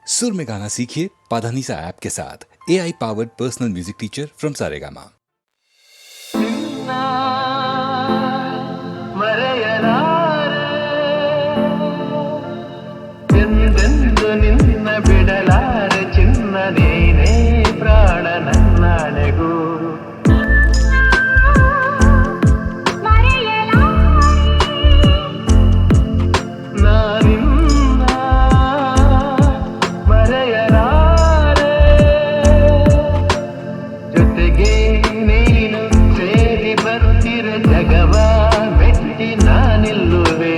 सुर में गाना सीखिए पाधानीसा ऐप के साथ। AI powered personal music teacher from Saregama. ನಿನ್ನ ಬಿಡಲಾರೆ ಚಿನ್ನ ನೀನೇ ಪ್ರಾಣ ನನ್ನಾಳೆಗೂ ನಾನಿನ್ನ ಮರೆಯಲಾರೆ ಜೊತೆಗೆ ನೀನು ಸೇರಿ ಬರುತ್ತಿರ ಜಗವ ಮೆಟ್ಟಿ ನಾನಿಲ್ಲುವೆ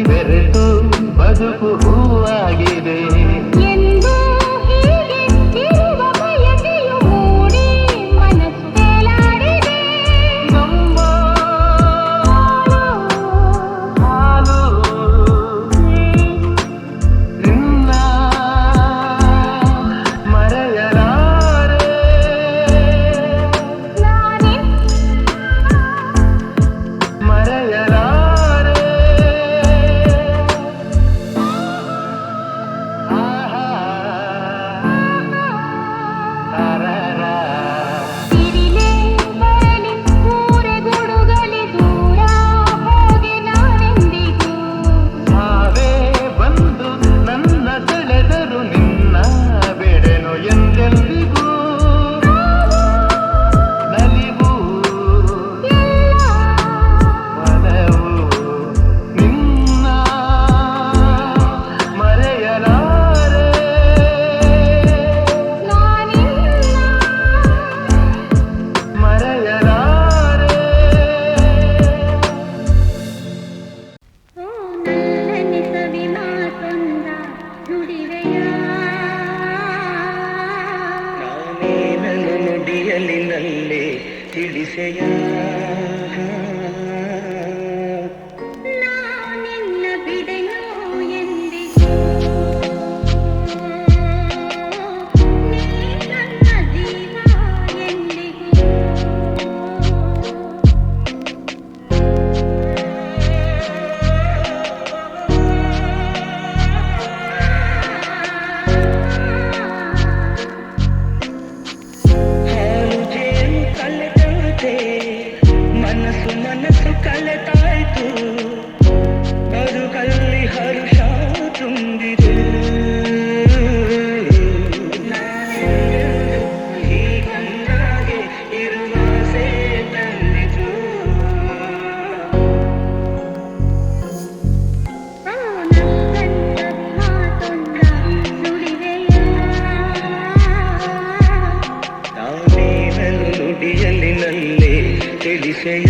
ಬೆರೆತು ಬದುಕು ಹೂವಾಗಿದೆ ಎಂದು ಹೀಗೆ ಇರುವ ಬಯಕೆಯು ಮೂಡಿ ಮನಸ್ಸು ತೇಲಾಡಿದೆ. ನಮ್ಮ ಹಾಲು ನಿನ್ನ ಮರೆಯಲಾರೆ ನಾನೇ ಮರೆಯಲಾರೆ ತಿರಿಲೆ ಬರಲಿ ಊರೆ ಗುಡುಗಲಿ ದೂರ ಹೋಗಿ ನಾನೆಂದಿಗೂ ಸಾವೇ ಬಂದು ನನ್ನ ಸೆಳೆದರು ನಿನ್ನ ಬೆಡೆನು ಎಂದೆಂದಿಗೂ ನಲಿವು ಮನವು ನಿನ್ನ ಮರೆಯಲಾರೆ ನಾನಿನ್ನ ಮರೆಯಲಾರೆ ಓ ನನ್ನಲ್ಲಿ ಸವಿ ಮಾತೊಂದ ನುಡಿವೆಯ ನಾನೇನನ್ನು ನುಡಿಯಲಿನಲ್ಲೇ ತಿಳಿಸೆಯ ನಾನಿನ್ನ ಬಿಡೆನೋ ಎಂದಿಗೂ ನೀ ನನ್ನ ಜೀವ ಎಂದಿಗೂ ಹಾಲು ಜೇನು ಕಲೆದಂತೆ ಮನಸ್ಸು ಕಲೆತಾಯ್ತು ಬದುಕಲ್ಲಿ ಹರುಷ ತುಂಬಿದೆ ಹೀಗಂದಾಗೆ ಇರುವ ಆಸೆ ತಂದಿತು ಓ ನನ್ನನ್ನ ಮಾತೊಂದ ನುಡಿವೆಯ ನಾನೇನನ್ನು ನುಡಿಯಲಿನಲ್ಲೇ ತಿಳಿಸೆಯ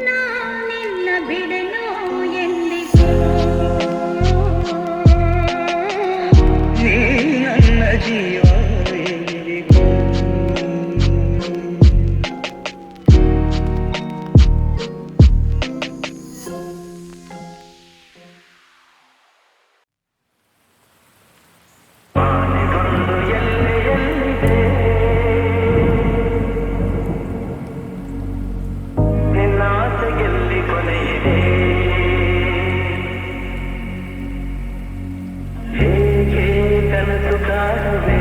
ನಾನಿನ್ನ ಬಿಡೆನೋ ಎಂದಿಗೂ ನೀ ನನ್ನ ಜೀವ ಎಂದಿಗೂ ಆನೆಗೊಂದು ಎಲ್ಲೆಯಲ್ಲಿದೆ ನಿನ್ನ ಆಸೆಯಲ್ಲಿ ಕೊನೆಯಿದೆ ಹೇಗೆ ಕನಸು ಕಾಣುವೆ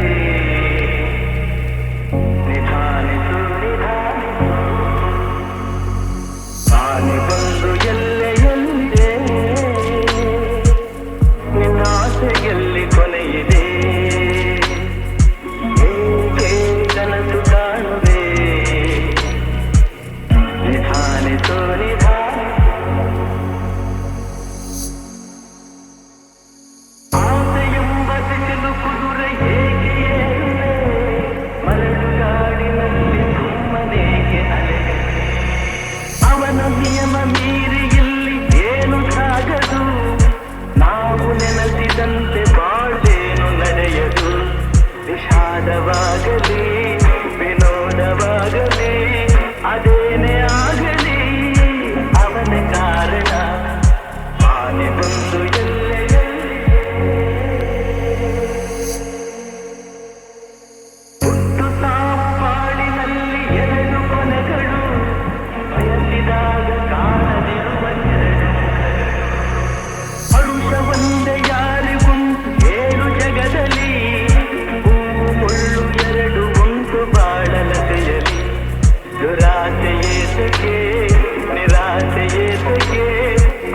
ಕೋರಿಕೆ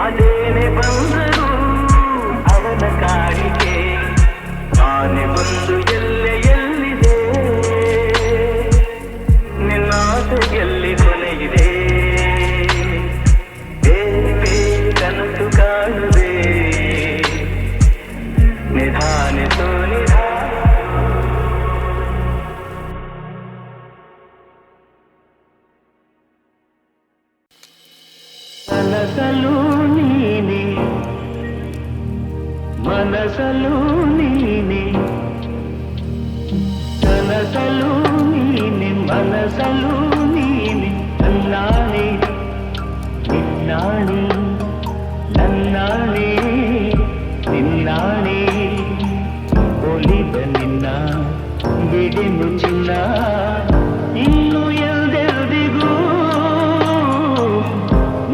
ಅದೇನೆ ಬಂದರು ಅವನ ಕಾಣಿಕೆ ಆನೆ ಬಂದು ಎಲ್ಲೆ ಎಲ್ಲಿದೆ ನಿನ್ನಾಸೆಯಲ್ಲಿ ಕೊನೆಯಿದೆ ಬೇರೆ ಕನಸು ಕಾಣುವೆ ನಿಧಾನಿಸು ಕನಸಲು ನೀನೆ ಮನಸಲು ನೀನೆ ಕನಸಲು ನೀನೆ ಮನಸಲು ನೀನೆ ನನ್ನಾಣೆ ನಿನ್ನಾಣೆ ನನ್ನಾಣೆ ನಿನ್ನಾಣೆ ಒಲಿದ ನಿನ್ನ ಬಿಡೆನು ಚಿನ್ನ ಇನ್ನು ಎಲ್ದೆಲ್ದಿಗೂ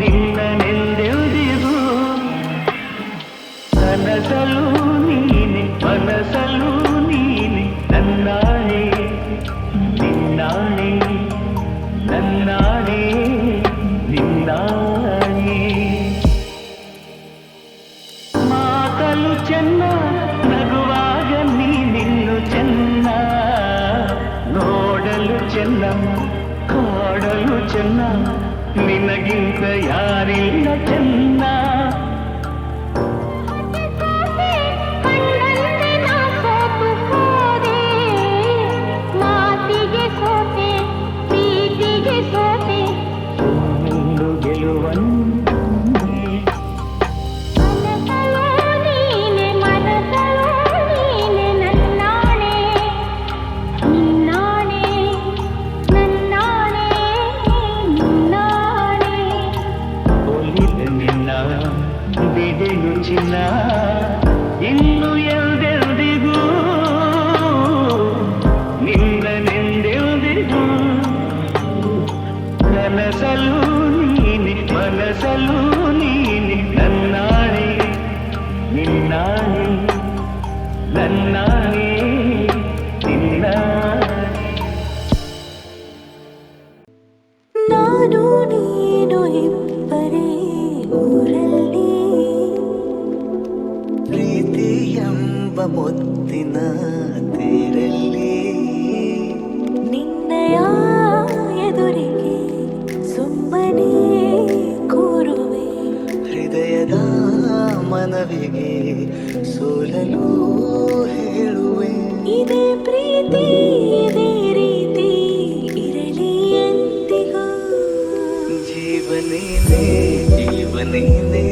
ನಿನ್ನನೆಂದೆಲ್ದಿಗೂ ಕನಸಲು ನೀನೆ ಮನಸಲು ನೀನೆ ನನ್ನಾಣೆ ನಿನ್ನಾಣೆ ನನ್ನಾಣೆ ನಿನ್ನಾಣೆ ಮಾತಲು ಚೆನ್ನ ನಗುವಾಗ ನೀನಿನ್ನು ಚೆನ್ನ ನೋಡಲು ಚೆನ್ನ ಕಾಡಲು ಚೆನ್ನ ನಿನಗಿಂತ ಯಾರಿಲ್ಲ ಚೆನ್ನ ಕಣ್ಣಲ್ಲಿ ನಾ ಸೋತು ಹೋದೆ ಮಾತಿಗೆ ಸೋತೆ ಪ್ರೀತಿಗೆ ಸೋತೆ ಒಂದು ಗೆಲುವನ್ನೇ ಮನಸಲು ನೀನೆ ಮನಸಲು ನೀನೆ ನನ್ನಾಣೆ ನಿನ್ನಾಣೆ ನನ್ನಾಣೆ ನಿನ್ನಾಣೆ ಒಲಿದ ನಿನ್ನ ಬಿಡೆನು ಚಿನ್ನ ಇನ್ನು ಎಲ್ದೆಲ್ದಿಗೂ ನಿನ್ನನೆಂದೆಲ್ದಿಗೂ ಕನಸಲು ನೀನೆ ಮನಸಲು ನೀನೆ ನನ್ನಾಣೆ ನಿನ್ನಾಣೆ ನನ್ನಾಣೆ ನಿನ್ನಾಣೆ ನಾನು ನೀನು ಇಬ್ಬರೇ ಊರಲ್ಲಿ ಪ್ರೀತಿ ಎಂಬ ಮುತ್ತಿನ ತೇರಲ್ಲಿ ನಿನ್ನಯ ಎದುರಿಗೆ ಸುಮ್ಮನೆ ಕೂರುವೆ ಹೃದಯದ ಮನವಿಗೆ ಸೋಲಲು ಹೇಳುವೆ ಇದೇ ಪ್ರೀತಿ ಇದೇ ರೀತಿ ಇರಲಿ ಎಂದಿಗೂ ಜೀವನೇನೆ ಜೀವನೇನೆ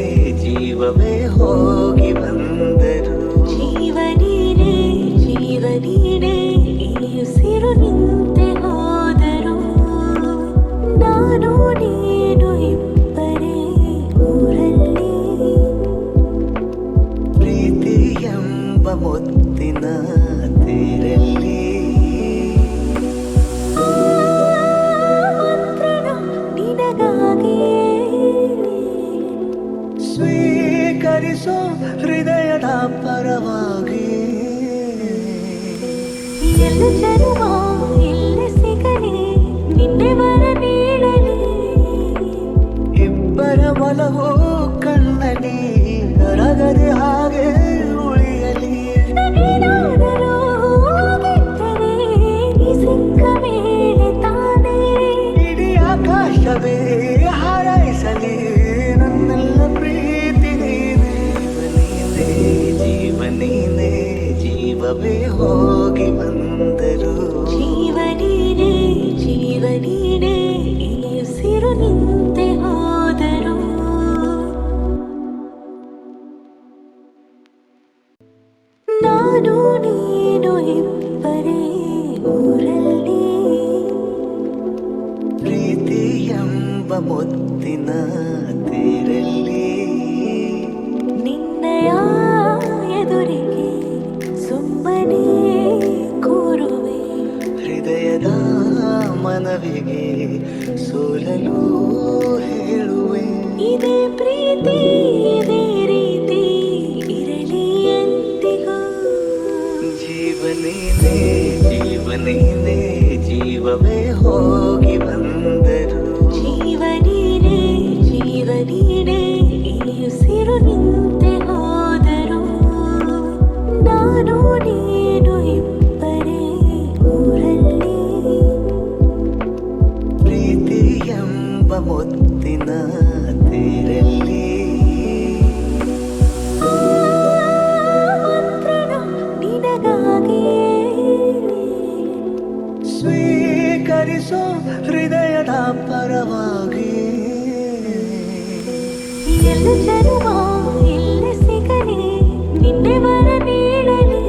ಜೀವವೇ ಹೋಗಿ ಬಂದರು ಜೀವನೀನೇ ಜೀವನೀನೇ ಈ ಉಸಿರು ನಿಂತೆ ಹೋದರು ನಾನು ನೀನು ಇಬ್ಬರೇ ಊರಲ್ಲಿ ಪ್ರೀತಿ ಎಂಬ ಮುತ್ತಿನ ತೇರಲ್ಲಿ ಮಂತ್ರಣ ನಿನಗಾಗಿಯೇ ಸ್ವೀಕರಿಸೋ ಹೃದಯದ ಪರವಾಗಿ ಎಲ್ಲ ಜನ್ಮ ಎಲ್ಲ ಸಿಗಲಿ ನಿನ್ನೆ ವರ ನೀಡಲಿ ಇಬ್ಬರ ಒಲವು ಕಣ್ಣಲ್ಲಿ ಕರಗದೆ ಹಾಗೆ ಉಳಿಯಲಿ ನಗೇನಾದರೂ ಆಗಿದ್ದರೆ ನೀ ಸಿಕ್ಕ ಮೇಲೆ ತಾನೇ ಇಡೀ ಆಕಾಶವೇ ಹಾರೈಸಲಿ ನನ್ನೆಲ್ಲ ಪ್ರೀತಿ ನೀನೇ ಜೀವನೀನೇ ಜೀವವೇ ಹೋಗಿ ಬಂದರು ಜೀವನೀನೇ ಜೀವನೀನೇ ಈ ಉಸಿರು ನಿಂತೆ ಹೋದರು ನಾನು ನೀನು ಇಬ್ಬರೇ ಊರಲ್ಲಿ ಪ್ರೀತಿ ಎಂಬ ಮುತ್ತಿನ ತೇರಲ್ಲಿ ನಿನ್ನಯ ಎದುರಿಗೆ ಸುಮ್ಮನೆ ಕೂರುವೆ ಹೃದಯದ ಮನವಿಗೆ ಸೋಲಲು ಹೇಳುವೆ ಇದೇ ಪ್ರೀತಿ ಇದೇ ರೀತಿ ಇರಲಿ ಎಂದಿಗೂ ಜೀವನೇನೆ ಜೀವನೇನೆ ಜೀವವೇ ಹೋಗಿ ಬಂದರು ಜೀವನೀನೇ ಜೀವನೀನೇ ಜನುಮ ಇಲ್ಲಿ ಸಿಗಲಿ ನಿನ್ನೆ ವರ ನೀಡಲಿ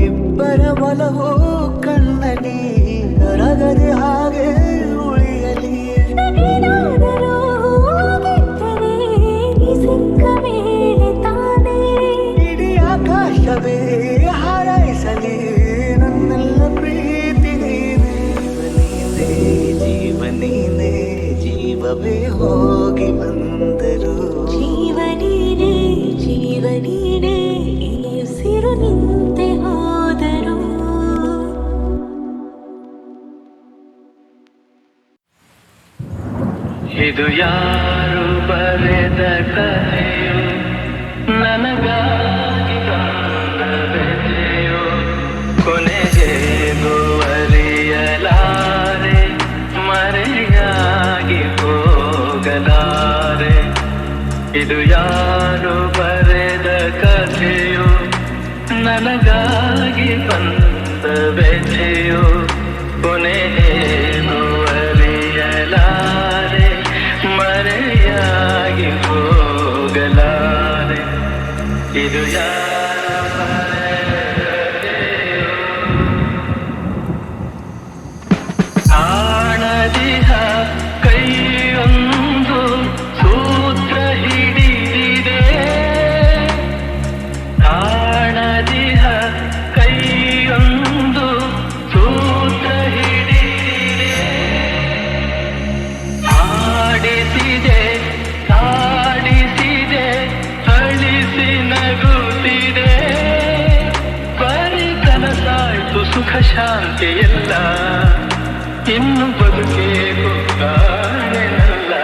ಇಬ್ಬರ ಒಲವು ಕಣ್ಣಲ್ಲಿ ಕರಗದೆ ಹಾಗೆ ಉಳಿಯಲಿ ಏನಾದರೂ ಹೋಗಿದ್ದರೆ ನೀ ಸಿಕ್ಕ ಮೇಲೆ ತಾನೇ ಇಡೀ ಆಕಾಶವೇ ಹಾರೈಸಲಿ ನನ್ನೆಲ್ಲ ಪ್ರೀತಿ ನೀನೇ ಜೀವ ನೀನೇ ಜೀವವೇ ಹೋಗಿ ಬಂದರು ಜೀವ ನೀನೇ ಈ ಉಸಿರು ನಿಂತೆ ಹೋದರು ಇದು ಯಾರು ಬರೆದ ಕಥೆಯೋ ನನಗಾಗಿ ಬಂದ ಬೆಲೆಯೋ ಕೊನೆಗೇಗೂ ಅರಿಯಲಾರೆ ಮರೆಯಾಗಿ ಹೋಗಲಾರೆ ಇದು ಯಾರು ಬರೆದ ಕಥೆಯೋ ನನಗಾಗಿ ಬಂದ ಬೆಲೆಯೋ ಕೊನೆಗೇಗೂ ಅರಿಯಲಾರೆ ಮರೆಯಾಗಿ ಹೋಗಲಾರೆ ಇದು ಆಣದಿಹ ಕೈಯೊಂದು ಸೂತ್ರ ಹಿಡಿದಿದೆ ಆಣದಿಹ ಕೈಯೊಂದು ಸೂತ್ರ ಹಿಡಿದಿದೆ ಆಡಿಸಿದೆ ಕಾಡಿಸಿದೆ ಅಳಿಸಿ ನಗುತ್ತಿದೆ ಬರೀ ಕನಸಾಯ್ತು ಸುಖ ಶಾಂತಿ ಎಲ್ಲ ಇನ್ನು ಬದುಕೇಕು ಕಾಣೆನಲ್ಲ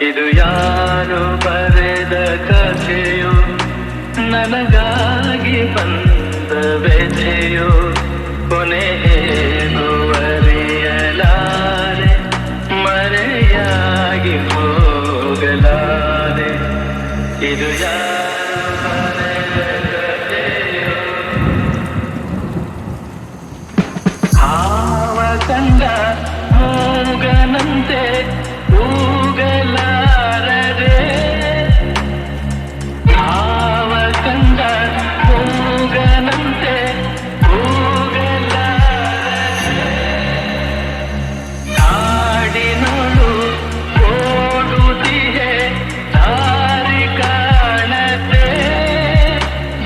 ಇದು ಯಾರು ಬರೆದ ಕಥೆಯೋ ನನಗಾಗಿ ಬಂದ ಬೆಲೆಯೋ ಕೊನೆಗೇಗೂ ಅರಿಯಲಾರೆ ಮರೆಯಾಗಿ ಹೋಗಲಾರೆ ಇದು ಯಾರು ಬರೆದ ಕಥೆಯೋ ಹಾವ ಕಂಡ ಮೂಗನಂತೆ ಕೂಗಲಾರದೆ ಹಾವ ಕಂಡ ಮೂಗನಂತೆ ಕೂಗಲಾರದೆ ಕಾಡಿನೋಳು ಓಡುತ್ತಿದೆ ದಾರಿ ಕಾಣದೆ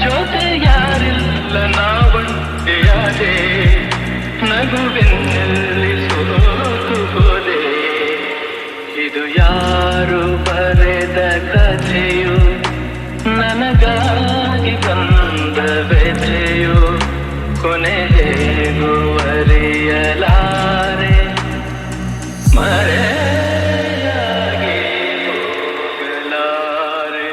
ಜೊತೆ ಯಾರಿಲ್ಲ ನಾವಂತೆಯಾದೆ ನಗುವೆನ್ನಲ್ಲಿ ಸೋತು ಹೋದೆ ಇದು ಯಾರು ಬರೆದ ಕಥೆಯೋ ನನಗಾಗಿ ಬಂದ ಬೆಲೆಯೋ ಕೊನೆಗೇಗೂ ಅರಿಯಲಾರೆ ಮರೆಯಾಗಿ ಹೋಗಲಾರೆ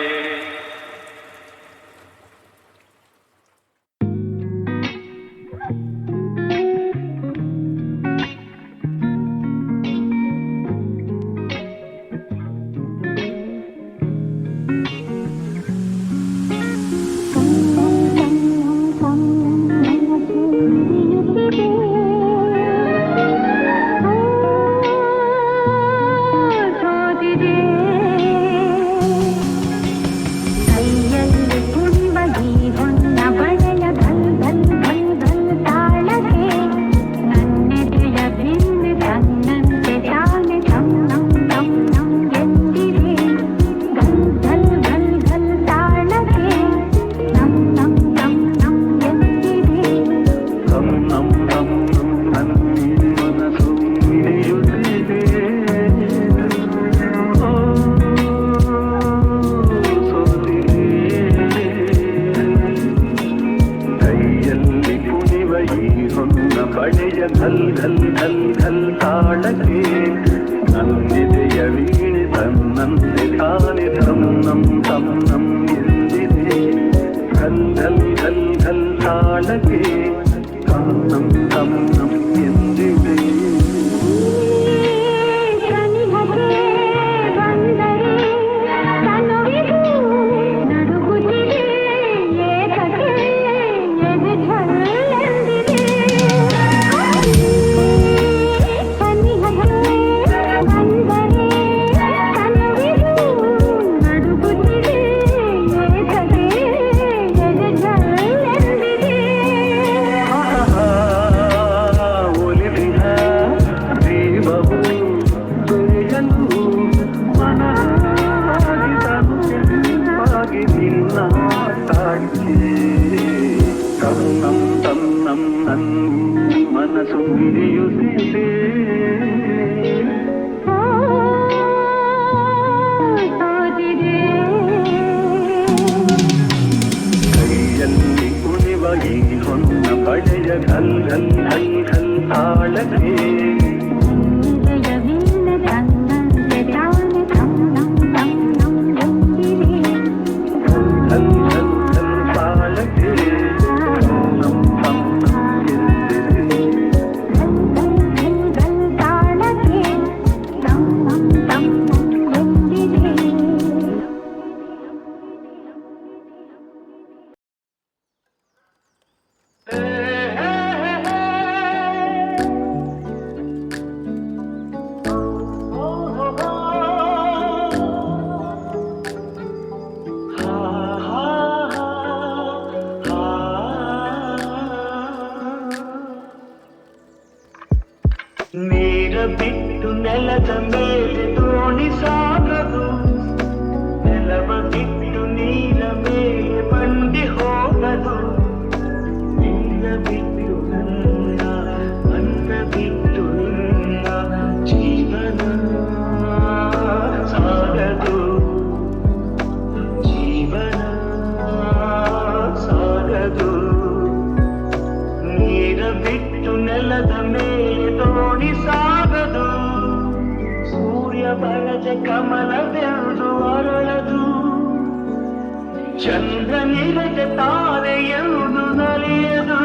ಚಂದ್ರನಿರದೆ ತಾರೆ ಎಂದು ನಲಿಯದು,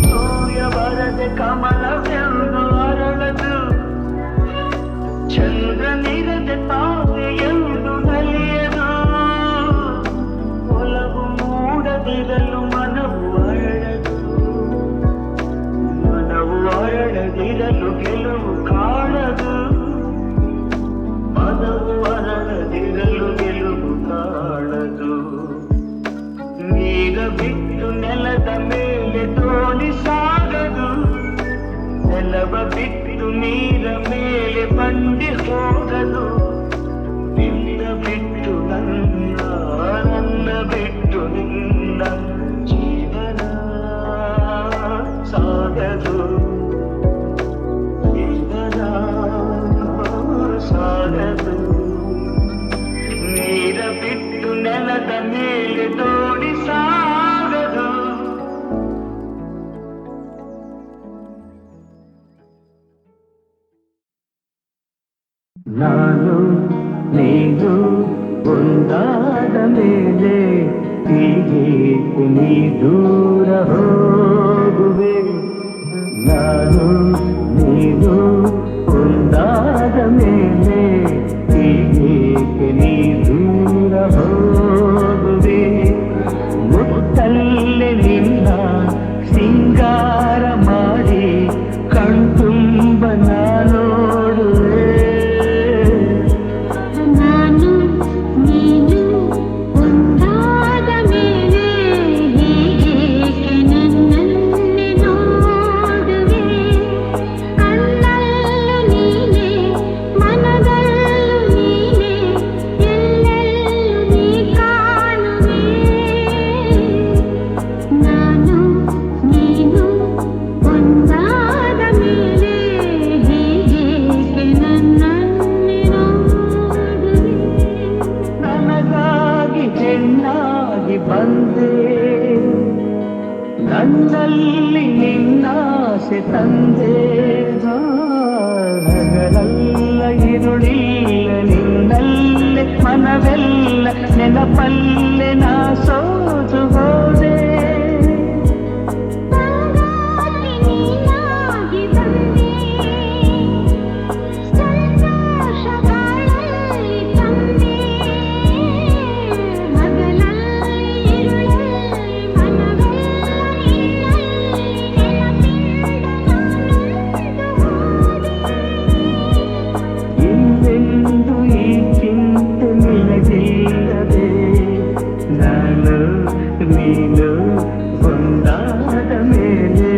ಸೂರ್ಯ ಬರದೆ ಕಮಲವೆಂದು ಅರಳದು. ಚಂದ್ರನಿರದೆ ತಾರೆ ಎಂದು ನಲಿಯದು, ಒಲವು ಮೂಡದಿರಲು ಮನವು ಅರಳದು. ಮನವು ಅರಳದಿರಲು ಗೆಲುವು ಕಾಣದು, ಮನವು ಅರಳದಿರಲು ಗೆಲುವು ಕಾಣದು. ನೀರ ಬಿಟ್ಟು ನೆಲದ ಮೇಲೆ ದೋಣಿ ಸಾಗದು, ನೆಲವ ಬಿಟ್ಟು ನೀರ ಮೇಲೆ ಬಂಡಿ ಹೋಗದು. ನಿನ್ನ ಬಿಟ್ಟು ನನ್ನ, ನನ್ನ ಬಿಟ್ಟು ನಿನ್ನ ಜೀವನ ಸಾಗದು, ಜೀವನ ಸಾಗದು. ನೀರ ಬಿಟ್ಟು ನೆಲದ ಮೇಲೆ ದೋಣಿ ಸಾಗದು. ನಾನು ನೀನು ಒಂದಾದ ಮೇಲೆ ಹೀಗೆ ನೀ ದೂರ ಹೋಗುವೆ. ನಾನು ನೀನು ಒಂದಾದ ಮೇಲೆ ಹೀಗೆ ನೀ ದೂರ ಹೋಗುವೆ. ಮುತ್ತಲ್ಲೇ ನಿನ್ನ ಸಿಂಗಾರ ಮಾಡಿ ಕಣ್ತುಂಬ ನೋಡುವೆ. ನಾನು ನೀನು ಒಂದಾದ ಮೇಲೆ ಹೀಗೇಕೆ ನನ್ನನ್ನೇ ನೋಡುವೆ. ಕಣ್ಣಲ್ಲೂ ನೀನೆ, ಮನದಲ್ಲೂ ನೀನೆ, ಎಲ್ಲೆಲ್ಲೂ ನೀ ಕಾಣುವೆ. ನಾನು ನೀನು ಒಂದಾದ ಮೇಲೆ ಹೀಗೇಕೆ ನನ್ನನ್ನೇ ನೋಡುವೆ. ನನಗಾಗಿ ಹೆಣ್ಣಾಗಿ ಬಂದೆ, ನನ್ನಲ್ಲಿ ನಿನ್ನಾಸೆ ತಂದೆ. ಹಗಲೆಲ್ಲ ಇರುಳಿಲ್ಲ ನಿನ್ನಲ್ಲೇ, ಮನವೆಲ್ಲ ನೆನಪಲ್ಲೇ ನಾ ಸೋತು ಹೋದೆ. ಸಂಗಾತಿ ನೀನಾಗಿ ಬಂದೆ, ಸಂತೋಷಗಳಲ್ಲಿ ತಂದೆ. ಹಗಲಲ್ಲಿ ಇರುಳಲ್ಲಿ ಮನವೆಲ್ಲ ನಿನ್ನಲ್ಲಿ, ನೆನಪಿಂದ ನಾನೊಂದು ಹೋದೆ. ಇನ್ನೆಂದು ಈ ಚಿಂತೆ ನಿನಗಿಲ್ಲದೆ, ನಾನು ನೀನು ಒಂದಾದ ಮೇಲೆ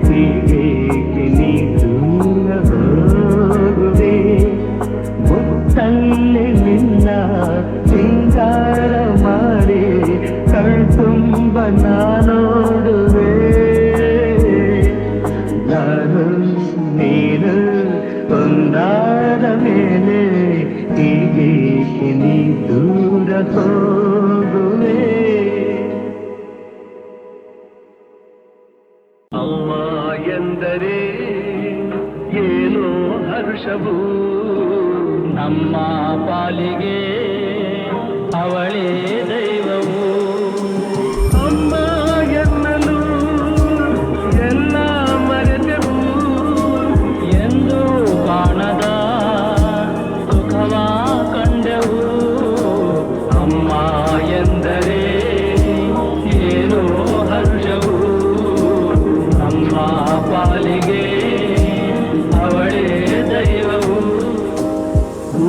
ಹೀಗೇಕೆ ನೀ ದೂರ ಹೋಗುವೆ. ಮುತ್ತಲ್ಲೇ ನಿನ್ನ ಸಿಂಗಾರ ಮಾಡಿ ಕಣ್ತುಂಬ ನೋಡುವೆ. ನಾನು ನೀನು ಒಂದಾದ ಮೇಲೆ ಹೀಗೇಕೆ ನೀ ದೂರ ಹೋಗುವೆ. ಅಮ್ಮ ಎಂದರೆ ಏನೋ ಹರ್ಷವು, ನಮ್ಮ ಪಾಲಿಗೆ ಅವಳೇ ದೈವವು. ಅಮ್ಮ ಎನ್ನಲು ಎಲ್ಲ ಮರೆತೆವು, ಎಂದು ಕಾಣದ ಸುಖವ ಕಂಡೆವು. ಅಮ್ಮ ಎಂದರೆ ಏನೋ ಹರ್ಷವು, ನಮ್ಮ ಪಾಲಿಗೆ ಅವಳೇ ದೈವವು.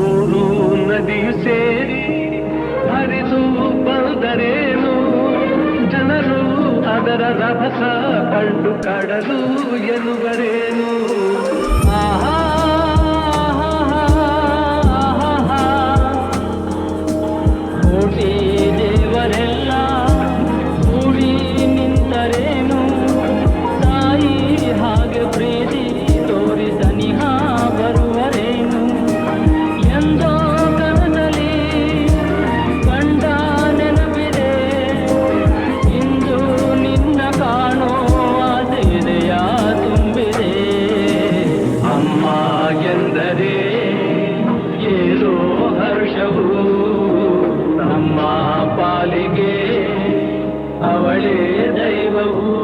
ಊರು ನದಿಯು ಸೇರಿ ಹರಿದು ಬಂದರೇನು, ಜನರು ಅದರ ರಭಸ ಕಂಡು ಕಡಲು ಎನ್ನುವರೇನು. ಆಹಾ ಕೋಟಿ ದೇವರೆಲ್ಲ ಕೂಡಿ ನಿಂತರೇನು, ತಾಯಿ ಹಾಗೆ ಪ್ರೀತಿ ತೋರಿ ಸನಿಹ ಬರುವರೇನು. ಎಂದೋ ಕನಸಲಿ ಕಂಡ ನೆನಪಿದೆ, ಇಂದು ನಿನ್ನ ಕಾಣೋ ಆಸೆದೆಯ ತುಂಬಿದೆ. ದೇವ